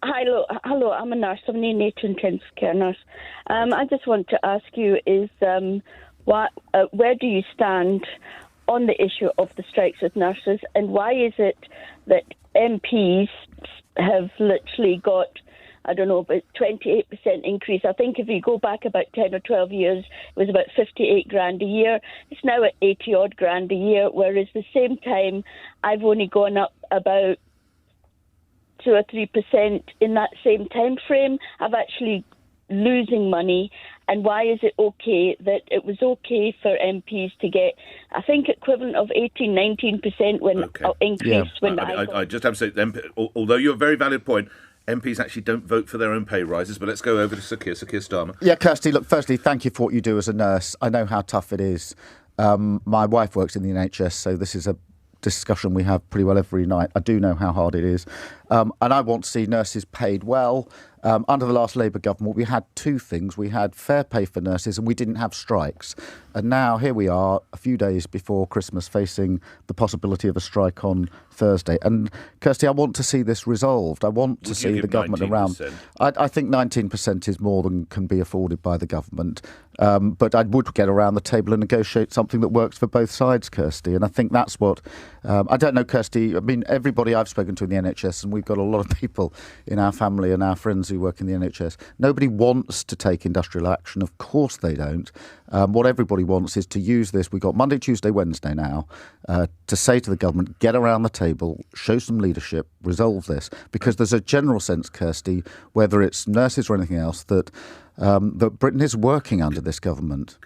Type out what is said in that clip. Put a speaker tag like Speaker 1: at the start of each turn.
Speaker 1: Hello. I'm a nurse. I'm a neonatal intensive care nurse. I just want to ask you: where do you stand on the issue of the strikes with nurses, and why is it that MPs have literally got, I don't know, about 28% increase? I think if you go back about 10 or 12 years, it was about 58 grand a year. It's now at 80 odd grand a year, whereas the same time, I've only gone up about 2 or 3% in that same time frame. I've actually losing money. And why is it okay that it was okay for MPs to get, I think, equivalent of 18-19% when increased when
Speaker 2: I just have to say, although you're a very valid point, MPs actually don't vote for their own pay rises. But let's go over to Keir Starmer.
Speaker 3: Yeah, Kirsty, look, firstly, thank you for what you do as a nurse. I know how tough it is. My wife works in the NHS, so this is a discussion we have pretty well every night. I do know how hard it is. And I want to see nurses paid well. Under the last Labour government, we had two things. We had fair pay for nurses and we didn't have strikes. And now here we are, a few days before Christmas, facing the possibility of a strike on Thursday. And, Kirsty, I want to see this resolved. I want to see the government
Speaker 2: 19%?
Speaker 3: around. I think 19% is more than can be afforded by the government. But I would get around the table and negotiate something that works for both sides, Kirsty. And I think that's what... I don't know, Kirsty, I mean, everybody I've spoken to in the NHS, and we've got a lot of people in our family and our friends who work in the NHS, nobody wants to take industrial action. Of course they don't. What everybody wants is to use this. We've got Monday, Tuesday, Wednesday now to say to the government, get around the table, show some leadership, resolve this. Because there's a general sense, Kirsty, whether it's nurses or anything else, that Britain is working under this government.